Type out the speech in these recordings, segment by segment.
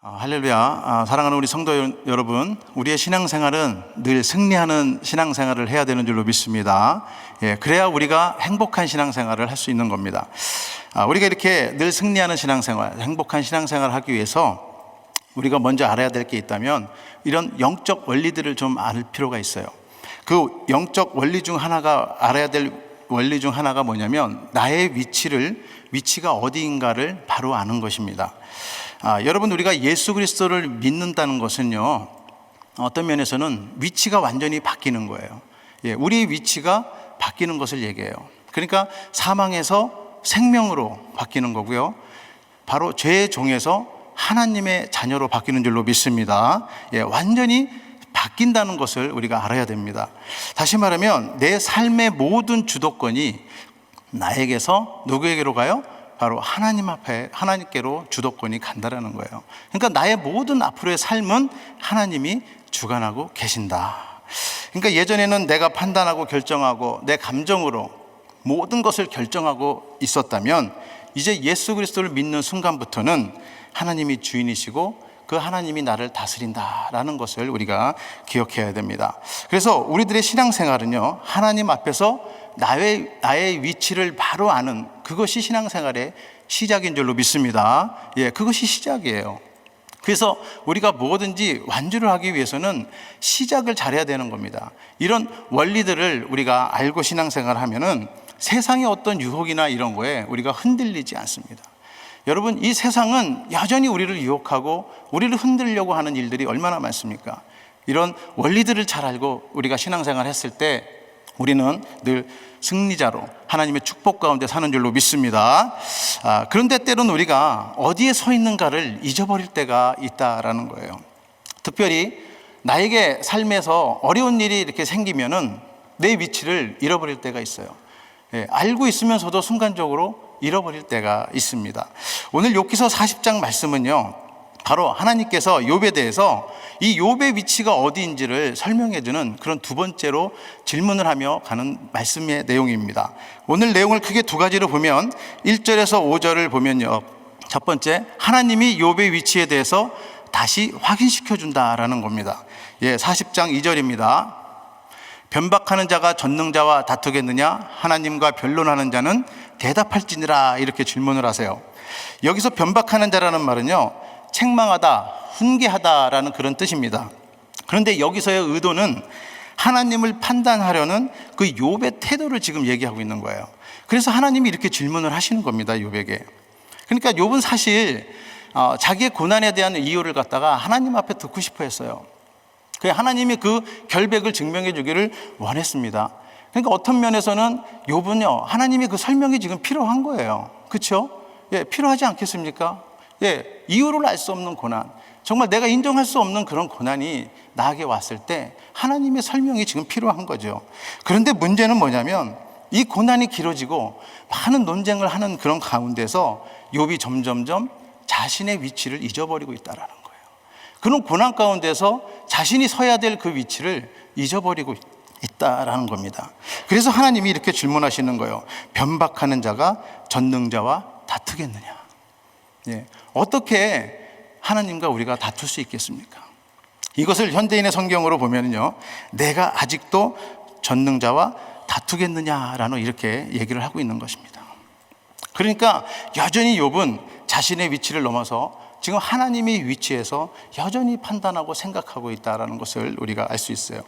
할렐루야. 사랑하는 우리 성도 여러분, 우리의 신앙생활은 늘 승리하는 신앙생활을 해야 되는 줄로 믿습니다. 그래야 우리가 행복한 신앙생활을 할 수 있는 겁니다. 우리가 이렇게 늘 승리하는 신앙생활, 행복한 신앙생활을 하기 위해서 우리가 먼저 알아야 될 게 있다면 이런 영적 원리들을 좀 알 필요가 있어요. 그 영적 원리 중 하나가, 알아야 될 원리 중 하나가 뭐냐면 나의 위치가 어디인가를 바로 아는 것입니다. 여러분, 우리가 예수 그리스도를 믿는다는 것은요, 어떤 면에서는 위치가 완전히 바뀌는 거예요. 우리 위치가 바뀌는 것을 얘기해요. 그러니까 사망에서 생명으로 바뀌는 거고요, 바로 죄의 종에서 하나님의 자녀로 바뀌는 줄로 믿습니다. 완전히 바뀐다는 것을 우리가 알아야 됩니다. 다시 말하면 내 삶의 모든 주도권이 나에게서 누구에게로 가요? 바로 하나님 앞에, 하나님께로 주도권이 간다라는 거예요. 그러니까 나의 모든 앞으로의 삶은 하나님이 주관하고 계신다. 그러니까 예전에는 내가 판단하고 결정하고 내 감정으로 모든 것을 결정하고 있었다면, 이제 예수 그리스도를 믿는 순간부터는 하나님이 주인이시고 그 하나님이 나를 다스린다라는 것을 우리가 기억해야 됩니다. 그래서 우리들의 신앙생활은요, 하나님 앞에서 나의 위치를 바로 아는, 그것이 신앙생활의 시작인 줄로 믿습니다. 그것이 시작이에요. 그래서 우리가 뭐든지 완주를 하기 위해서는 시작을 잘해야 되는 겁니다. 이런 원리들을 우리가 알고 신앙생활을 하면은 세상의 어떤 유혹이나 이런 거에 우리가 흔들리지 않습니다. 여러분, 이 세상은 여전히 우리를 유혹하고 우리를 흔들려고 하는 일들이 얼마나 많습니까? 이런 원리들을 잘 알고 우리가 신앙생활을 했을 때 우리는 늘 승리자로 하나님의 축복 가운데 사는 줄로 믿습니다. 그런데 때로는 우리가 어디에 서 있는가를 잊어버릴 때가 있다라는 거예요. 특별히 나에게 삶에서 어려운 일이 이렇게 생기면은 내 위치를 잃어버릴 때가 있어요. 알고 있으면서도 순간적으로 잃어버릴 때가 있습니다. 오늘 욥기서 40장 말씀은요, 바로 하나님께서 욥에 대해서 이 욥의 위치가 어디인지를 설명해 주는 그런 두 번째로 질문을 하며 가는 말씀의 내용입니다. 오늘 내용을 크게 두 가지로 보면 1절에서 5절을 보면요, 첫 번째, 하나님이 욥의 위치에 대해서 다시 확인시켜 준다라는 겁니다. 40장 2절입니다. 변박하는 자가 전능자와 다투겠느냐? 하나님과 변론하는 자는 대답할지니라. 이렇게 질문을 하세요. 여기서 변박하는 자라는 말은요, 책망하다, 훈계하다라는 그런 뜻입니다. 그런데 여기서의 의도는 하나님을 판단하려는 그 욥의 태도를 지금 얘기하고 있는 거예요. 그래서 하나님이 이렇게 질문을 하시는 겁니다, 욥에게. 그러니까 욥은 사실 자기의 고난에 대한 이유를 갖다가 하나님 앞에 듣고 싶어 했어요. 하나님이 그 결백을 증명해 주기를 원했습니다. 그러니까 어떤 면에서는 욥은요, 하나님의 그 설명이 지금 필요한 거예요. 그렇죠? 필요하지 않겠습니까? 이유를 알 수 없는 고난, 정말 내가 인정할 수 없는 그런 고난이 나에게 왔을 때 하나님의 설명이 지금 필요한 거죠. 그런데 문제는 뭐냐면 이 고난이 길어지고 많은 논쟁을 하는 그런 가운데서 욥이 점점점 자신의 위치를 잊어버리고 있다라는 거예요. 그런 고난 가운데서 자신이 서야 될 그 위치를 잊어버리고 있다라는 겁니다. 그래서 하나님이 이렇게 질문하시는 거예요. 변박하는 자가 전능자와 다투겠느냐? 어떻게 하나님과 우리가 다툴 수 있겠습니까? 이것을 현대인의 성경으로 보면요, 내가 아직도 전능자와 다투겠느냐라는 이렇게 얘기를 하고 있는 것입니다. 그러니까 여전히 욥은 자신의 위치를 넘어서 지금 하나님의 위치에서 여전히 판단하고 생각하고 있다는 것을 우리가 알 수 있어요.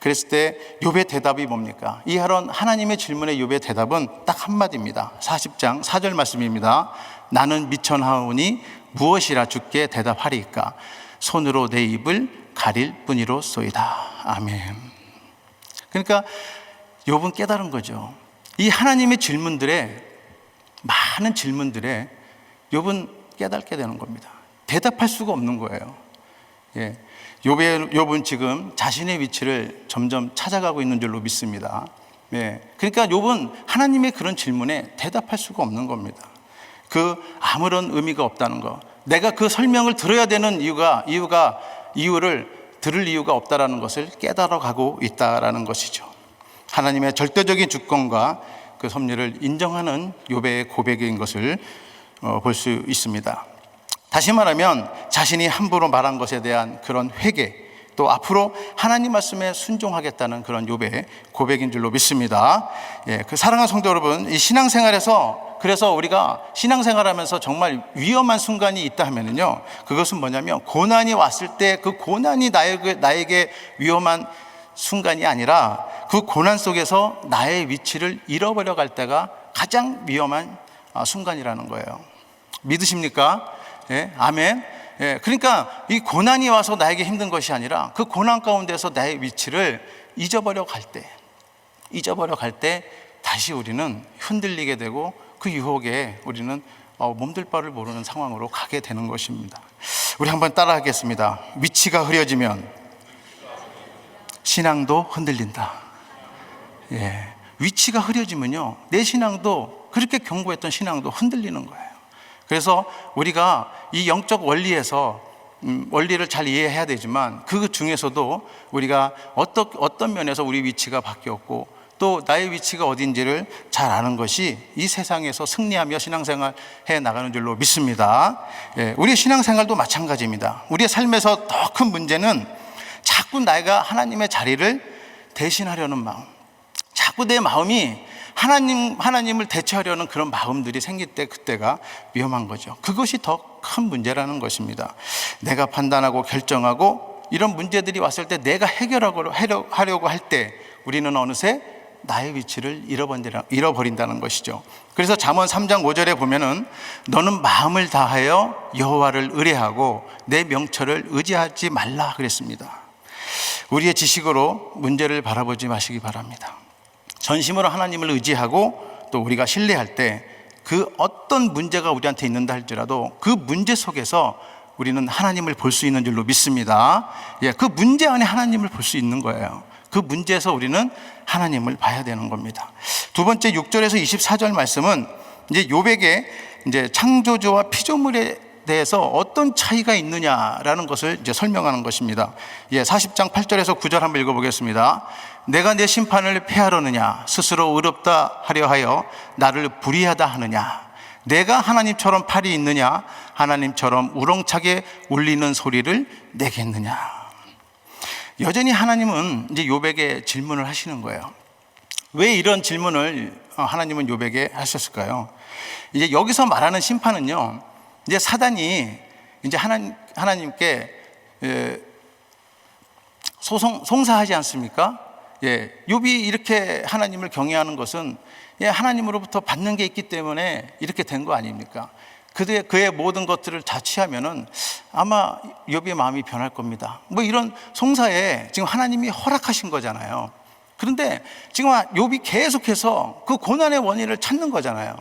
그랬을 때 욥의 대답이 뭡니까? 이런 하나님의 질문에 욥의 대답은 딱 한마디입니다. 40장 4절 말씀입니다. 나는 미천하오니 무엇이라 주께 대답하리이까? 손으로 내 입을 가릴 뿐이로소이다. 아멘. 그러니까 욥은 깨달은 거죠. 이 하나님의 질문들에, 많은 질문들에 욥은 깨닫게 되는 겁니다. 대답할 수가 없는 거예요. 욥은 지금 자신의 위치를 점점 찾아가고 있는 줄로 믿습니다. 그러니까 욥은 하나님의 그런 질문에 대답할 수가 없는 겁니다. 아무런 의미가 없다는 거, 내가 그 설명을 들어야 되는 이유를 들을 이유가 없다라는 것을 깨달아가고 있다라는 것이죠. 하나님의 절대적인 주권과 그 섭리를 인정하는 욥의 고백인 것을 볼 수 있습니다. 다시 말하면 자신이 함부로 말한 것에 대한 그런 회개, 또 앞으로 하나님 말씀에 순종하겠다는 그런 욥의 고백인 줄로 믿습니다. 그 사랑하는 성도 여러분, 이 신앙생활에서, 그래서 우리가 신앙생활하면서 정말 위험한 순간이 있다 하면은요, 그것은 뭐냐면 고난이 왔을 때 그 고난이 나에게 위험한 순간이 아니라 그 고난 속에서 나의 위치를 잃어버려 갈 때가 가장 위험한 순간이라는 거예요. 믿으십니까? 아멘. 그러니까 이 고난이 와서 나에게 힘든 것이 아니라 그 고난 가운데서 나의 위치를 잊어버려 갈 때 다시 우리는 흔들리게 되고 그 유혹에 우리는 몸둘 바를 모르는 상황으로 가게 되는 것입니다. 우리 한번 따라 하겠습니다. 위치가 흐려지면 신앙도 흔들린다. 위치가 흐려지면요, 내 신앙도, 그렇게 견고했던 신앙도 흔들리는 거예요. 그래서 우리가 이 영적 원리에서 원리를 잘 이해해야 되지만 그 중에서도 우리가 어떤 면에서 우리 위치가 바뀌었고 또 나의 위치가 어딘지를 잘 아는 것이 이 세상에서 승리하며 신앙생활 해 나가는 줄로 믿습니다. 우리의 신앙생활도 마찬가지입니다. 우리의 삶에서 더 큰 문제는 자꾸 내가 하나님의 자리를 대신하려는 마음, 자꾸 내 마음이 하나님을 대체하려는 그런 마음들이 생길 때, 그때가 위험한 거죠. 그것이 더 큰 문제라는 것입니다. 내가 판단하고 결정하고 이런 문제들이 왔을 때 내가 해결하려고 할 때 우리는 어느새 나의 위치를 잃어버린다는 것이죠. 그래서 잠언 3장 5절에 보면은 너는 마음을 다하여 여호와를 의뢰하고 내 명철을 의지하지 말라 그랬습니다. 우리의 지식으로 문제를 바라보지 마시기 바랍니다. 전심으로 하나님을 의지하고 또 우리가 신뢰할 때 그 어떤 문제가 우리한테 있는다 할지라도 그 문제 속에서 우리는 하나님을 볼 수 있는 줄로 믿습니다. 그 문제 안에 하나님을 볼 수 있는 거예요. 그 문제에서 우리는 하나님을 봐야 되는 겁니다. 두 번째 6절에서 24절 말씀은 이제 욥에게 이제 창조주와 피조물에 대해서 어떤 차이가 있느냐라는 것을 이제 설명하는 것입니다. 40장 8절에서 9절 한번 읽어보겠습니다. 내가 내 심판을 패하려느냐, 스스로 의롭다 하려 하여 나를 불의하다 하느냐, 내가 하나님처럼 팔이 있느냐, 하나님처럼 우렁차게 울리는 소리를 내겠느냐. 여전히 하나님은 이제 욥에게 질문을 하시는 거예요. 왜 이런 질문을 하나님은 욥에게 하셨을까요? 이제 여기서 말하는 심판은요, 이제 사단이 이제 하나님께 송사하지 않습니까? 욥이 이렇게 하나님을 경외하는 것은 하나님으로부터 받는 게 있기 때문에 이렇게 된 거 아닙니까? 그의 모든 것들을 다 취하면은 아마 욥의 마음이 변할 겁니다. 뭐 이런 송사에 지금 하나님이 허락하신 거잖아요. 그런데 지금 욥이 계속해서 그 고난의 원인을 찾는 거잖아요.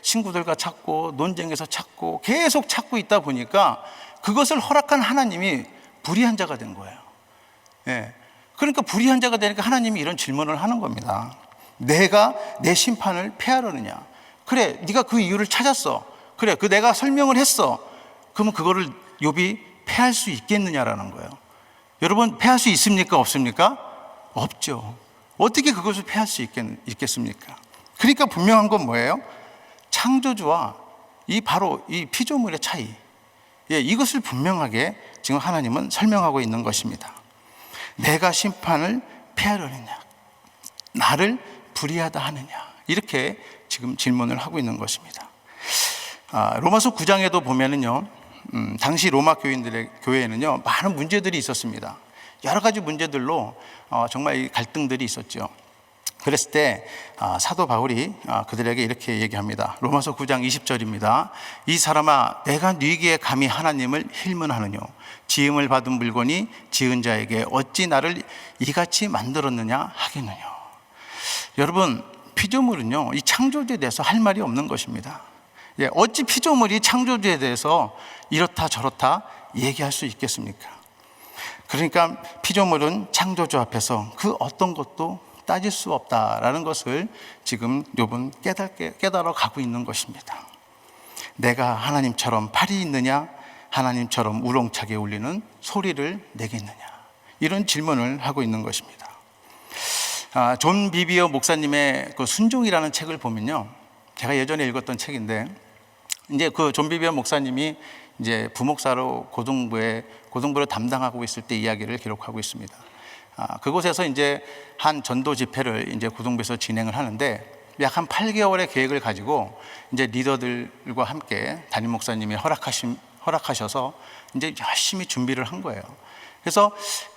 친구들과 찾고 논쟁에서 찾고 계속 찾고 있다 보니까 그것을 허락한 하나님이 불의한 자가 된 거예요. 그러니까 불의한 자가 되니까 하나님이 이런 질문을 하는 겁니다. 내가 내 심판을 패하려느냐? 그래, 네가 그 이유를 찾았어. 그래, 내가 설명을 했어. 그러면 그거를 욥이 패할 수 있겠느냐라는 거예요. 여러분, 패할 수 있습니까? 없습니까? 없죠. 어떻게 그것을 패할 수 있겠습니까? 그러니까 분명한 건 뭐예요? 창조주와 바로 이 피조물의 차이, 이것을 분명하게 지금 하나님은 설명하고 있는 것입니다. 내가 심판을 패하려느냐, 나를 불의하다 하느냐, 이렇게 지금 질문을 하고 있는 것입니다. 로마서 9장에도 보면은요, 당시 로마 교회에는요 많은 문제들이 있었습니다. 여러 가지 문제들로 정말 갈등들이 있었죠. 그랬을 때 사도 바울이 그들에게 이렇게 얘기합니다. 로마서 9장 20절입니다. 이 사람아, 내가 네게 감히 하나님을 힐문하느뇨? 지음을 받은 물건이 지은 자에게 어찌 나를 이같이 만들었느냐 하겠느뇨? 여러분, 피조물은요 이 창조주에 대해서 할 말이 없는 것입니다. 어찌 피조물이 창조주에 대해서 이렇다 저렇다 얘기할 수 있겠습니까? 그러니까 피조물은 창조주 앞에서 그 어떤 것도 따질 수 없다라는 것을 지금 욥은 깨달아 가고 있는 것입니다. 내가 하나님처럼 팔이 있느냐, 하나님처럼 우렁차게 울리는 소리를 내겠느냐, 이런 질문을 하고 있는 것입니다. 존 비비어 목사님의 그 순종이라는 책을 보면요, 제가 예전에 읽었던 책인데, 이제 그 존 비비어 목사님이 이제 부목사로 고등부를 담당하고 있을 때 이야기를 기록하고 있습니다. 그곳에서 이제 한 전도 집회를 이제 고등부에서 진행을 하는데 약 한 8개월의 계획을 가지고 이제 리더들과 함께 담임 목사님이 허락하셔서 이제 열심히 준비를 한 거예요. 그래서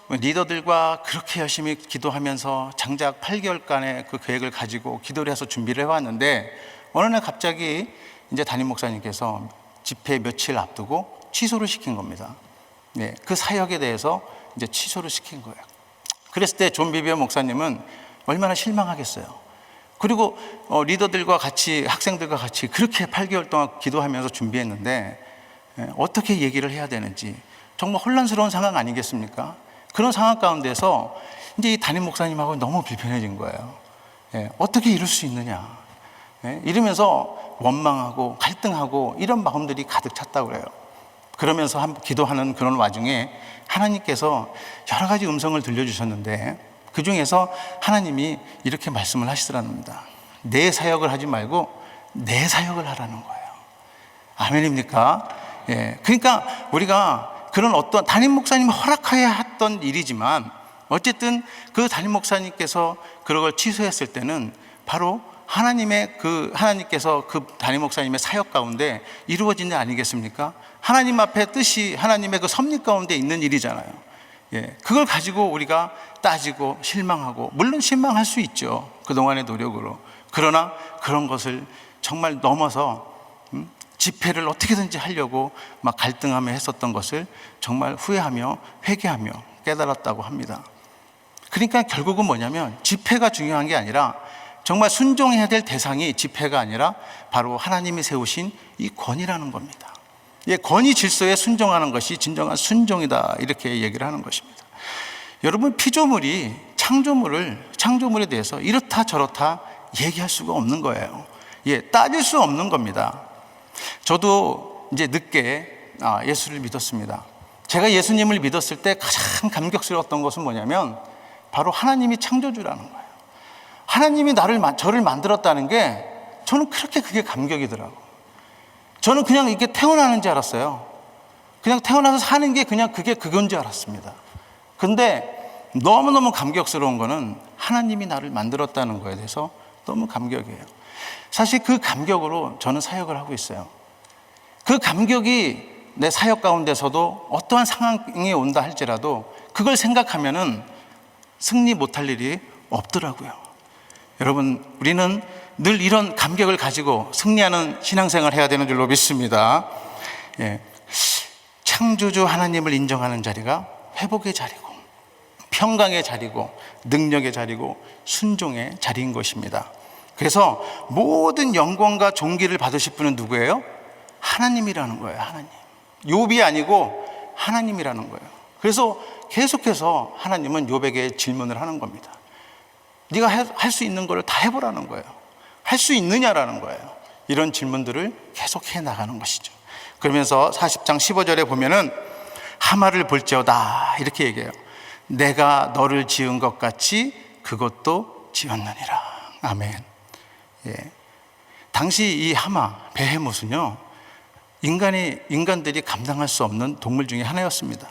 리더들과 그렇게 열심히 기도하면서 장작 8개월간의 그 계획을 가지고 기도를 해서 준비를 해왔는데 어느 날 갑자기 이제 담임 목사님께서 집회 며칠 앞두고 취소를 시킨 겁니다. 네, 그 사역에 대해서 이제 취소를 시킨 거예요. 그랬을 때 존 비비언 목사님은 얼마나 실망하겠어요. 그리고 리더들과 같이, 학생들과 같이 그렇게 8개월 동안 기도하면서 준비했는데 어떻게 얘기를 해야 되는지 정말 혼란스러운 상황 아니겠습니까? 그런 상황 가운데서 이제 이 담임 목사님하고 너무 불편해진 거예요. 어떻게 이럴 수 있느냐, 이러면서 원망하고 갈등하고 이런 마음들이 가득 찼다고 그래요. 그러면서 기도하는 그런 와중에 하나님께서 여러 가지 음성을 들려주셨는데 그 중에서 하나님이 이렇게 말씀을 하시더랍니다. 내 사역을 하지 말고 내 사역을 하라는 거예요. 아멘입니까? 그러니까 우리가 그런 어떤 담임 목사님이 허락해야 했던 일이지만 어쨌든 그 담임 목사님께서 그런 걸 취소했을 때는 바로 하나님께서 그 담임 목사님의 사역 가운데 이루어진 일 아니겠습니까? 하나님 앞에 뜻이 하나님의 그 섭리 가운데 있는 일이잖아요. 그걸 가지고 우리가 따지고 실망하고, 물론 실망할 수 있죠, 그동안의 노력으로. 그러나 그런 것을 정말 넘어서 집회를 어떻게든지 하려고 막 갈등하며 했었던 것을 정말 후회하며 회개하며 깨달았다고 합니다. 그러니까 결국은 뭐냐면 집회가 중요한 게 아니라 정말 순종해야 될 대상이 집회가 아니라 바로 하나님이 세우신 이 권위라는 겁니다. 권위 질서에 순종하는 것이 진정한 순종이다, 이렇게 얘기를 하는 것입니다. 여러분, 피조물이 창조물에 대해서 이렇다 저렇다 얘기할 수가 없는 거예요. 따질 수 없는 겁니다. 저도 이제 늦게 예수를 믿었습니다. 제가 예수님을 믿었을 때 가장 감격스러웠던 것은 뭐냐면 바로 하나님이 창조주라는 거예요. 하나님이 저를 만들었다는 게 저는 그게 감격이더라고요. 저는 그냥 이렇게 태어나는 줄 알았어요. 그냥 태어나서 사는 게 그냥 그건 줄 알았습니다. 근데 너무너무 감격스러운 거는 하나님이 나를 만들었다는 거에 대해서 너무 감격이에요. 사실 그 감격으로 저는 사역을 하고 있어요. 그 감격이 내 사역 가운데서도 어떠한 상황이 온다 할지라도 그걸 생각하면은 승리 못할 일이 없더라고요. 여러분, 우리는 늘 이런 감격을 가지고 승리하는 신앙생활을 해야 되는 줄로 믿습니다. 창조주 하나님을 인정하는 자리가 회복의 자리고 평강의 자리고 능력의 자리고 순종의 자리인 것입니다. 그래서 모든 영광과 존귀를 받으실 분은 누구예요? 하나님이라는 거예요. 하나님. 욥이 아니고 하나님이라는 거예요. 그래서 계속해서 하나님은 욥에게 질문을 하는 겁니다. 네가 할 수 있는 걸 다 해보라는 거예요. 할 수 있느냐라는 거예요. 이런 질문들을 계속 해나가는 것이죠. 그러면서 40장 15절에 보면은 하마를 볼지어다 이렇게 얘기해요. 내가 너를 지은 것 같이 그것도 지었느니라. 아멘. 당시 이 하마, 베헤못은요, 인간들이 감당할 수 없는 동물 중에 하나였습니다.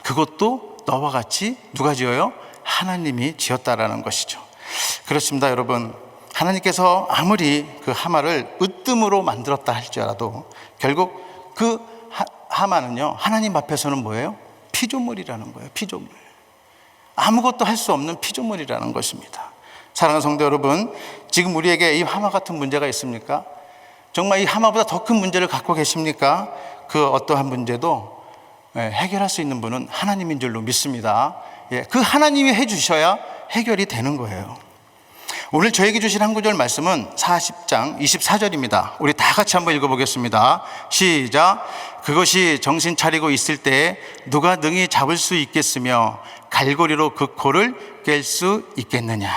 그것도 너와 같이 누가 지어요? 하나님이 지었다라는 것이죠. 그렇습니다, 여러분. 하나님께서 아무리 그 하마를 으뜸으로 만들었다 할지라도 결국 그 하마는요, 하나님 앞에서는 뭐예요? 피조물이라는 거예요. 피조물. 아무것도 할 수 없는 피조물이라는 것입니다. 사랑하는 성도 여러분, 지금 우리에게 이 하마 같은 문제가 있습니까? 정말 이 하마보다 더 큰 문제를 갖고 계십니까? 그 어떠한 문제도 해결할 수 있는 분은 하나님인 줄로 믿습니다. 그 하나님이 해주셔야 해결이 되는 거예요. 오늘 저에게 주신 한 구절 말씀은 40장 24절입니다. 우리 다 같이 한번 읽어보겠습니다. 시작. 그것이 정신 차리고 있을 때 누가 능히 잡을 수 있겠으며 갈고리로 그 코를 깰 수 있겠느냐.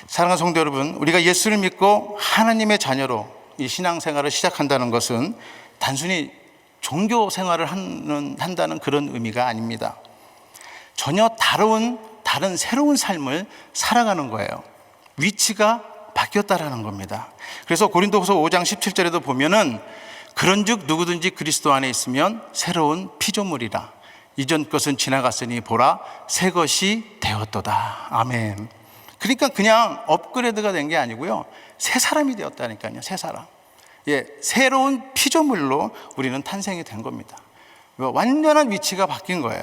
사랑하는 성도 여러분, 우리가 예수를 믿고 하나님의 자녀로 이 신앙생활을 시작한다는 것은 단순히 종교 생활을 한다는 그런 의미가 아닙니다. 전혀 다른 새로운 삶을 살아가는 거예요. 위치가 바뀌었다라는 겁니다. 그래서 고린도후서 5장 17절에도 보면은 그런즉 누구든지 그리스도 안에 있으면 새로운 피조물이라. 이전 것은 지나갔으니 보라 새 것이 되었도다. 아멘. 그러니까 그냥 업그레이드가 된 게 아니고요, 새 사람이 되었다니까요. 새 사람. 새로운 피조물로 우리는 탄생이 된 겁니다. 완전한 위치가 바뀐 거예요.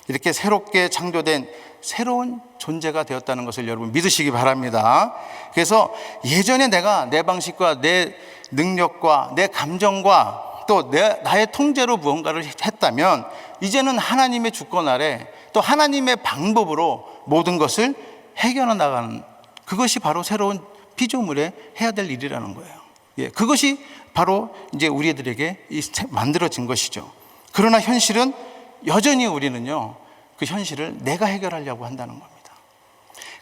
이렇게 새롭게 창조된 새로운 존재가 되었다는 것을 여러분 믿으시기 바랍니다. 그래서 예전에 내가 내 방식과 내 능력과 내 감정과 또 나의 통제로 무언가를 했다면, 이제는 하나님의 주권 아래 또 하나님의 방법으로 모든 것을 해결해 나가는, 그것이 바로 새로운 피조물에 해야 될 일이라는 거예요. 그것이 바로 이제 우리들에게 만들어진 것이죠. 그러나 현실은 여전히 우리는요, 그 현실을 내가 해결하려고 한다는 겁니다.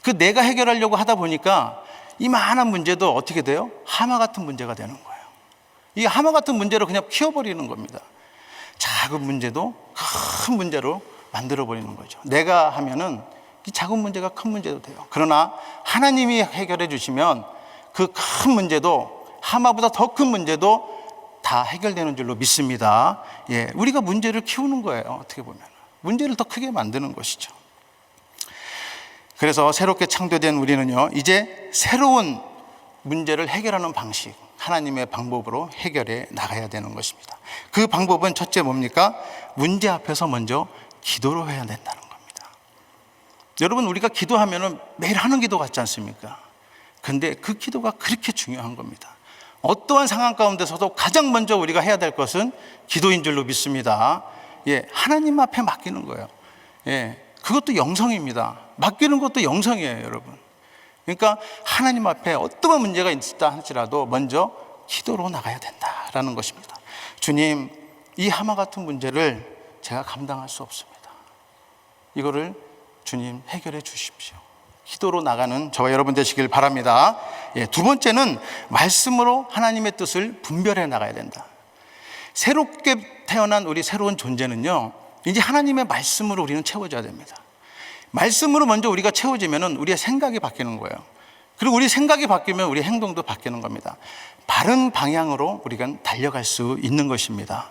그 내가 해결하려고 하다 보니까 이 많은 문제도 어떻게 돼요? 하마 같은 문제가 되는 거예요. 이 하마 같은 문제로 그냥 키워버리는 겁니다. 작은 문제도 큰 문제로 만들어버리는 거죠. 내가 하면은 이 작은 문제가 큰 문제도 돼요. 그러나 하나님이 해결해 주시면 그 큰 문제도, 하마보다 더 큰 문제도 다 해결되는 줄로 믿습니다. 우리가 문제를 키우는 거예요. 어떻게 보면 문제를 더 크게 만드는 것이죠. 그래서 새롭게 창조된 우리는요, 이제 새로운 문제를 해결하는 방식, 하나님의 방법으로 해결해 나가야 되는 것입니다. 그 방법은 첫째 뭡니까? 문제 앞에서 먼저 기도로 해야 된다는 겁니다. 여러분, 우리가 기도하면은 매일 하는 기도 같지 않습니까? 근데 그 기도가 그렇게 중요한 겁니다. 어떠한 상황 가운데서도 가장 먼저 우리가 해야 될 것은 기도인 줄로 믿습니다. 하나님 앞에 맡기는 거예요. 그것도 영성입니다. 맡기는 것도 영성이에요, 여러분. 그러니까 하나님 앞에 어떠한 문제가 있다 할지라도 먼저 기도로 나가야 된다라는 것입니다. 주님, 이 하마 같은 문제를 제가 감당할 수 없습니다. 이거를 주님 해결해 주십시오. 기도로 나가는 저와 여러분 되시길 바랍니다. 두 번째는 말씀으로 하나님의 뜻을 분별해 나가야 된다. 새롭게 태어난 우리 새로운 존재는요, 이제 하나님의 말씀으로 우리는 채워져야 됩니다. 말씀으로 먼저 우리가 채워지면 우리의 생각이 바뀌는 거예요. 그리고 우리 생각이 바뀌면 우리 행동도 바뀌는 겁니다. 바른 방향으로 우리가 달려갈 수 있는 것입니다.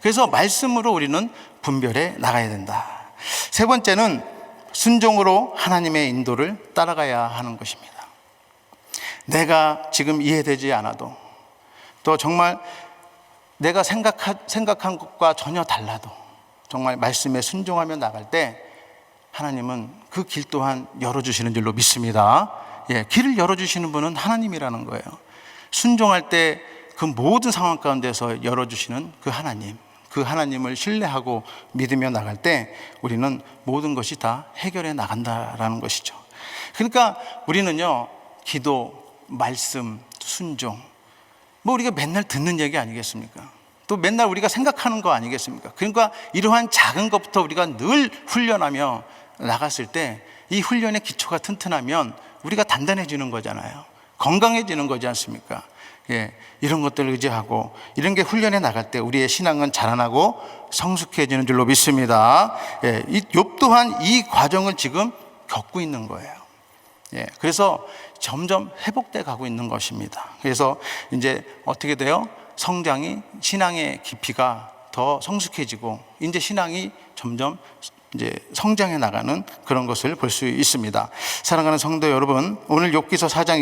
그래서 말씀으로 우리는 분별해 나가야 된다. 세 번째는 순종으로 하나님의 인도를 따라가야 하는 것입니다. 내가 지금 이해되지 않아도, 또 정말 내가 생각한 것과 전혀 달라도 정말 말씀에 순종하며 나갈 때 하나님은 그 길 또한 열어주시는 줄로 믿습니다. 길을 열어주시는 분은 하나님이라는 거예요. 순종할 때 그 모든 상황 가운데서 열어주시는 그 하나님을 신뢰하고 믿으며 나갈 때 우리는 모든 것이 다 해결해 나간다라는 것이죠. 그러니까 우리는요, 기도, 말씀, 순종, 우리가 맨날 듣는 얘기 아니겠습니까? 또 맨날 우리가 생각하는 거 아니겠습니까? 그러니까 이러한 작은 것부터 우리가 늘 훈련하며 나갔을 때 이 훈련의 기초가 튼튼하면 우리가 단단해지는 거잖아요. 건강해지는 거지 않습니까? 이런 것들을 의지하고 이런 게 훈련해 나갈 때 우리의 신앙은 자라나고 성숙해지는 줄로 믿습니다. 욥 또한 이 과정을 지금 겪고 있는 거예요. 그래서 점점 회복돼 가고 있는 것입니다. 그래서 이제 어떻게 돼요? 성장이, 신앙의 깊이가 더 성숙해지고 이제 신앙이 점점 이제 성장해 나가는 그런 것을 볼 수 있습니다. 사랑하는 성도 여러분, 오늘 욥기서 4장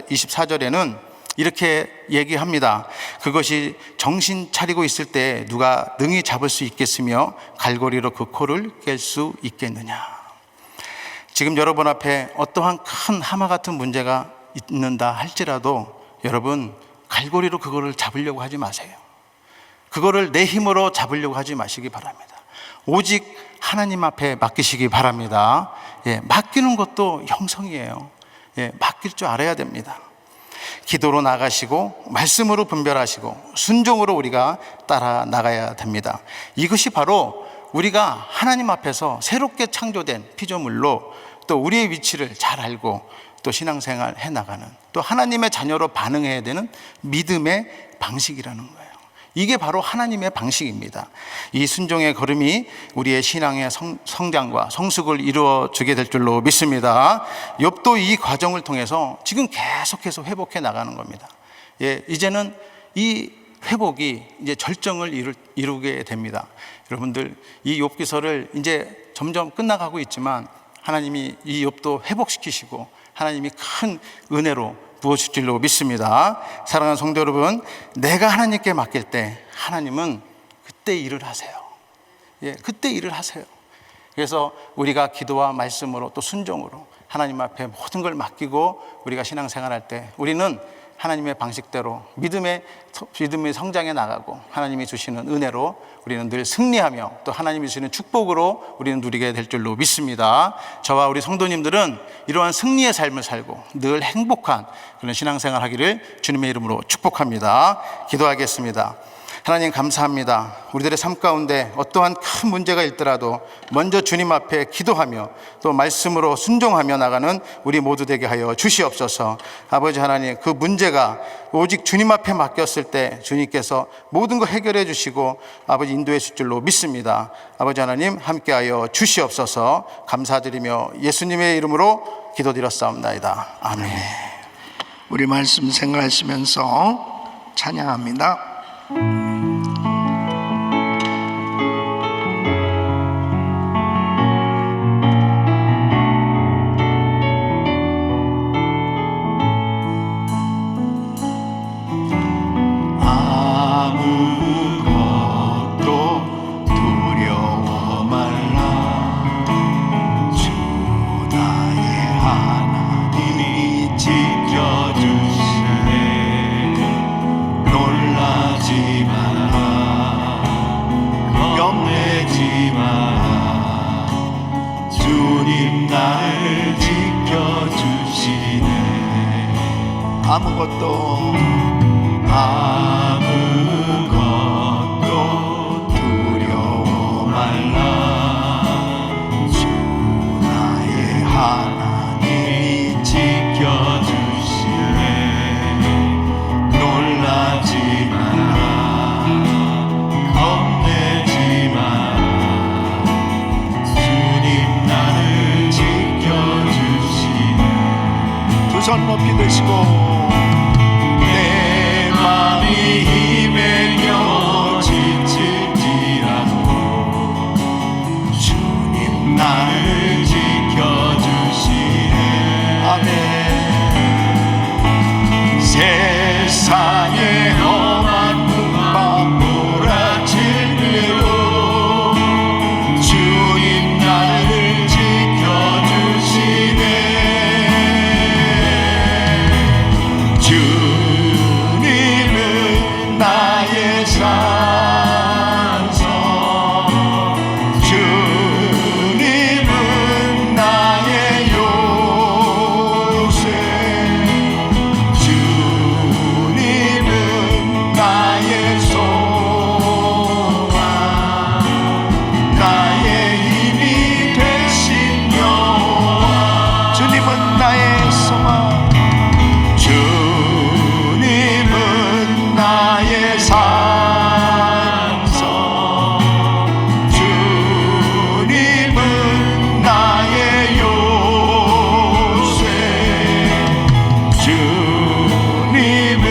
24절에는 이렇게 얘기합니다. 그것이 정신 차리고 있을 때 누가 능히 잡을 수 있겠으며 갈고리로 그 코를 깰 수 있겠느냐. 지금 여러분 앞에 어떠한 큰 하마 같은 문제가 있는다 할지라도 여러분, 갈고리로 그거를 잡으려고 하지 마세요. 그거를 내 힘으로 잡으려고 하지 마시기 바랍니다. 오직 하나님 앞에 맡기시기 바랍니다. 맡기는 것도 형성이에요. 맡길 줄 알아야 됩니다. 기도로 나가시고 말씀으로 분별하시고 순종으로 우리가 따라 나가야 됩니다. 이것이 바로 우리가 하나님 앞에서 새롭게 창조된 피조물로 또 우리의 위치를 잘 알고 또 신앙생활 해나가는, 또 하나님의 자녀로 반응해야 되는 믿음의 방식이라는 거예요. 이게 바로 하나님의 방식입니다. 이 순종의 걸음이 우리의 신앙의 성장과 성숙을 이루어주게 될 줄로 믿습니다. 욥도 이 과정을 통해서 지금 계속해서 회복해 나가는 겁니다. 이제는 이 회복이 이제 절정을 이루게 됩니다. 여러분들, 이 욥기서를 이제 점점 끝나가고 있지만 하나님이 이 욥도 회복시키시고 하나님이 큰 은혜로 부어주실 줄로 믿습니다. 사랑하는 성도 여러분, 내가 하나님께 맡길 때 하나님은 그때 일을 하세요. 그때 일을 하세요. 그래서 우리가 기도와 말씀으로 또 순종으로 하나님 앞에 모든 걸 맡기고 우리가 신앙생활할 때 우리는 하나님의 방식대로 믿음의 성장에 나가고 하나님이 주시는 은혜로 우리는 늘 승리하며 또 하나님이 주시는 축복으로 우리는 누리게 될 줄로 믿습니다. 저와 우리 성도님들은 이러한 승리의 삶을 살고 늘 행복한 그런 신앙생활 하기를 주님의 이름으로 축복합니다. 기도하겠습니다. 하나님 감사합니다. 우리들의 삶 가운데 어떠한 큰 문제가 있더라도 먼저 주님 앞에 기도하며 또 말씀으로 순종하며 나가는 우리 모두 되게 하여 주시옵소서. 아버지 하나님, 그 문제가 오직 주님 앞에 맡겼을 때 주님께서 모든 거 해결해 주시고 아버지 인도해 주실 줄로 믿습니다. 아버지 하나님 함께하여 주시옵소서. 감사드리며 예수님의 이름으로 기도드렸사옵나이다. 아멘. 우리 말씀 생각하시면서 찬양합니다. 아무것도 두려워 말라. 주 나의 하나님이 지켜주시네. 놀라지 마라. 겁내지 마라. 주님 나를 지켜주시네. 두 손 높이 드시고 힘에겨 지칠지라도 주님 나를 지켜주시네. 아멘. 세상의 험한 풍파 몰아칠 때도 주님 나를 지켜주시네. 나의 산성, 주님은 나의 요새, 주님은 나의 소망, 나의 힘이 되신 여호와. 주님은 나의 소망, 나의 산성, 주님은 나의 요새, 주님은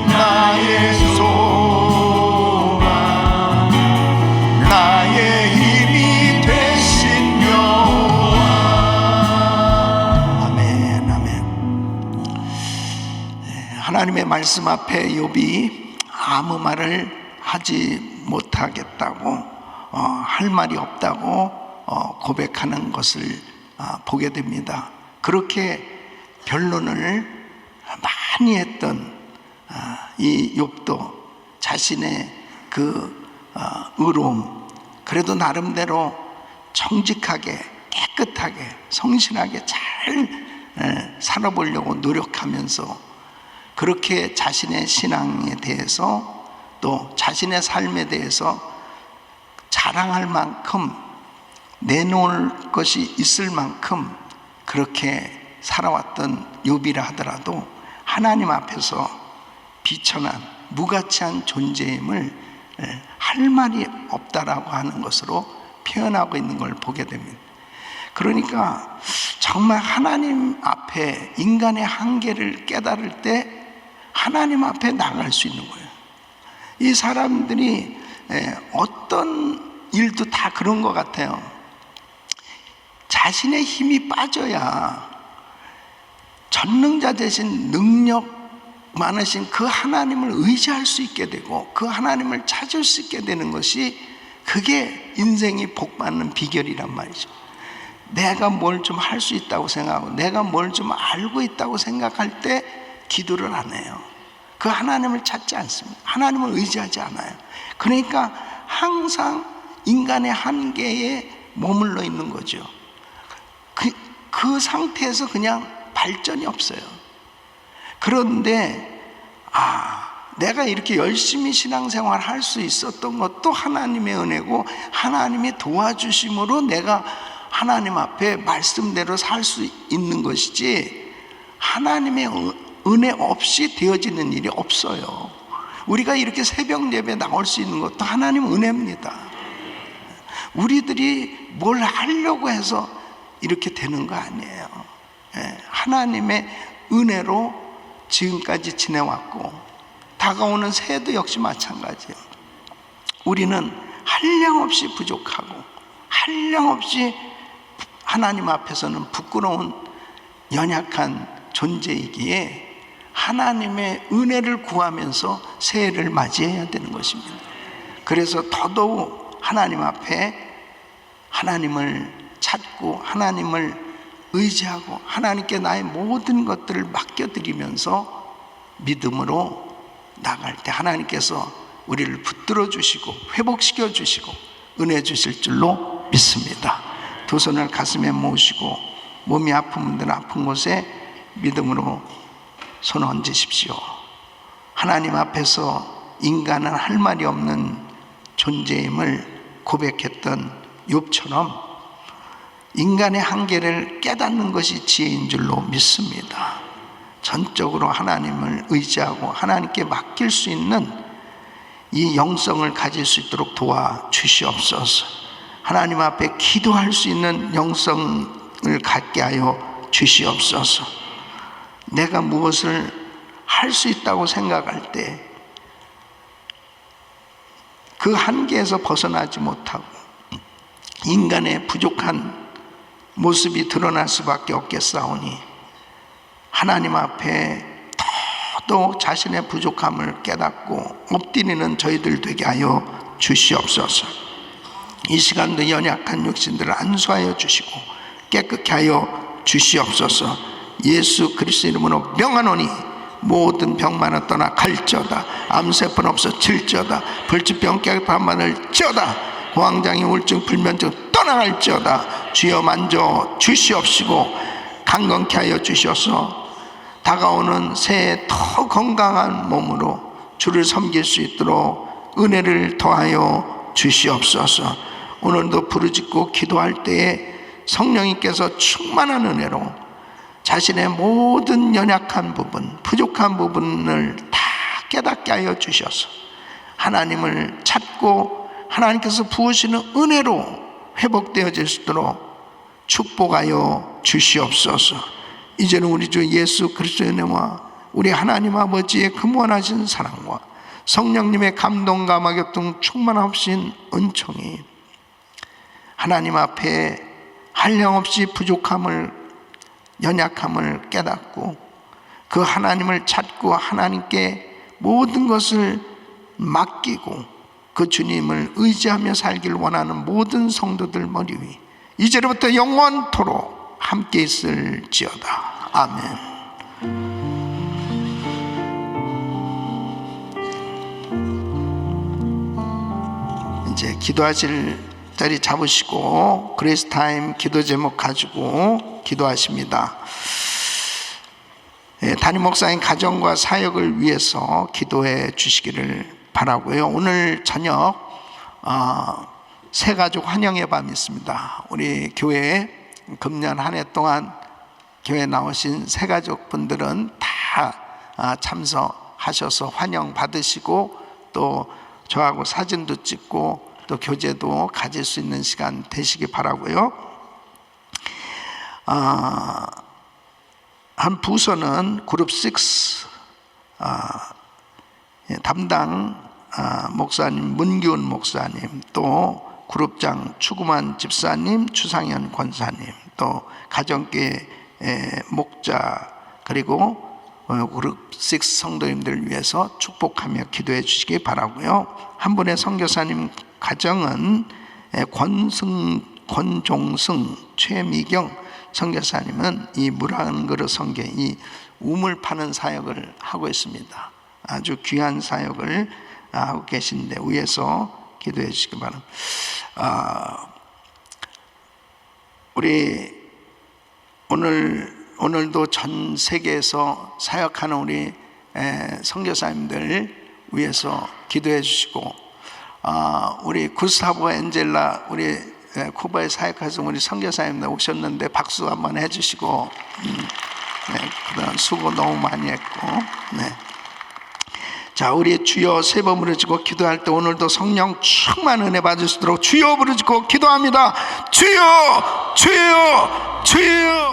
나의 소망, 나의 힘이 되신 여호와. 아멘, 아멘. 하나님의 말씀 앞에 욥이 아무 말을 하지 못하겠다고 할 말이 없다고 고백하는 것을 보게 됩니다. 그렇게 변론을 많이 했던 이 욥도 자신의 그 의로움, 그래도 나름대로 정직하게 깨끗하게 성실하게 잘 살아보려고 노력하면서 그렇게 자신의 신앙에 대해서 또 자신의 삶에 대해서 자랑할 만큼 내놓을 것이 있을 만큼 그렇게 살아왔던 욥이라 하더라도 하나님 앞에서 비천한 무가치한 존재임을 할 말이 없다라고 하는 것으로 표현하고 있는 걸 보게 됩니다. 그러니까 정말 하나님 앞에 인간의 한계를 깨달을 때 하나님 앞에 나갈 수 있는 거예요. 이 사람들이 어떤 일도 다 그런 것 같아요. 자신의 힘이 빠져야 전능자 대신 능력 많으신 그 하나님을 의지할 수 있게 되고 그 하나님을 찾을 수 있게 되는 것이, 그게 인생이 복받는 비결이란 말이죠. 내가 뭘 좀 할 수 있다고 생각하고 내가 뭘 좀 알고 있다고 생각할 때 기도를 안 해요. 그 하나님을 찾지 않습니다. 하나님을 의지하지 않아요. 그러니까 항상 인간의 한계에 머물러 있는 거죠. 그 상태에서 그냥 발전이 없어요. 그런데 내가 이렇게 열심히 신앙생활 할 수 있었던 것도 하나님의 은혜고 하나님의 도와주심으로 내가 하나님 앞에 말씀대로 살 수 있는 것이지, 하나님의 은혜 없이 되어지는 일이 없어요. 우리가 이렇게 새벽 예배 나올 수 있는 것도 하나님 은혜입니다. 우리들이 뭘 하려고 해서 이렇게 되는 거 아니에요. 하나님의 은혜로 지금까지 지내왔고, 다가오는 새해도 역시 마찬가지예요. 우리는 한량없이 부족하고 한량없이 하나님 앞에서는 부끄러운 연약한 존재이기에 하나님의 은혜를 구하면서 새해를 맞이해야 되는 것입니다. 그래서 더더욱 하나님 앞에 하나님을 찾고 하나님을 의지하고 하나님께 나의 모든 것들을 맡겨드리면서 믿음으로 나갈 때 하나님께서 우리를 붙들어 주시고 회복시켜 주시고 은혜 주실 줄로 믿습니다. 두 손을 가슴에 모으시고 몸이 아픈 분들은 아픈 곳에 믿음으로 손 얹으십시오. 하나님 앞에서 인간은 할 말이 없는 존재임을 고백했던 욥처럼 인간의 한계를 깨닫는 것이 지혜인 줄로 믿습니다. 전적으로 하나님을 의지하고 하나님께 맡길 수 있는 이 영성을 가질 수 있도록 도와주시옵소서. 하나님 앞에 기도할 수 있는 영성을 갖게 하여 주시옵소서. 내가 무엇을 할 수 있다고 생각할 때 그 한계에서 벗어나지 못하고 인간의 부족한 모습이 드러날 수밖에 없겠사오니 하나님 앞에 더더욱 자신의 부족함을 깨닫고 엎드리는 저희들 되게 하여 주시옵소서. 이 시간도 연약한 육신들을 안수하여 주시고 깨끗게 하여 주시옵소서. 예수 그리스도 이름으로 명하노니 모든 병만은 떠나 갈지어다. 암세포는 없어질지어다. 불치병 깨끗함만을지어다. 고황장애 우울증 불면증 떠나갈지어다. 주여 만져 주시옵시고 강건케 하여 주셔서 다가오는 새해 더 건강한 몸으로 주를 섬길 수 있도록 은혜를 더하여 주시옵소서. 오늘도 부르짖고 기도할 때에 성령님께서 충만한 은혜로 자신의 모든 연약한 부분, 부족한 부분을 다 깨닫게 하여 주셔서 하나님을 찾고 하나님께서 부으시는 은혜로 회복되어질 수 있도록 축복하여 주시옵소서. 이제는 우리 주 예수 그리스도의 은혜와 우리 하나님 아버지의 근원하신 사랑과 성령님의 감동과 감화교통 충만하신 은총이 하나님 앞에 한량없이 부족함을 연약함을 깨닫고 그 하나님을 찾고 하나님께 모든 것을 맡기고 그 주님을 의지하며 살기를 원하는 모든 성도들 머리 위 이제로부터 영원토록 함께 있을지어다. 아멘. 이제 기도하실 자리 잡으시고 그레이스 타임 기도 제목 가지고 기도하십니다. 담임 목사님 가정과 사역을 위해서 기도해 주시기를 바라고요. 오늘 저녁 새가족 환영의 밤이 있습니다. 우리 교회에 금년 한 해 동안 교회 나오신 새가족 분들은 다 참석하셔서 환영 받으시고 또 저하고 사진도 찍고 또 교제도 가질 수 있는 시간 되시기 바라고요. 한 부서는 그룹 6 담당 목사님, 문기훈 목사님, 또 그룹장 추구만 집사님, 추상현 권사님, 또 가정교회 목자, 그리고 그룹 6 성도님들 위해서 축복하며 기도해 주시기 바라고요. 한 분의 선교사님 가정은 권종승, 최미경 선교사님은 이 물 한 그릇 성경, 이 우물 파는 사역을 하고 있습니다. 아주 귀한 사역을 하고 계신데 위해서 기도해 주시기 바랍니다. 우리 오늘도 전 세계에서 사역하는 우리 선교사님들 위해서 기도해 주시고, 우리 구스타보 엔젤라, 우리 쿠바에 사역하신 우리 선교사님들 오셨는데 박수 한번 해주시고, 그동안 수고 너무 많이 했고, 자, 우리 주여 세 번 부르짖고 기도할 때 오늘도 성령 충만 은혜 받을 수 있도록 주여 부르짖고 기도합니다. 주여, 주여, 주여.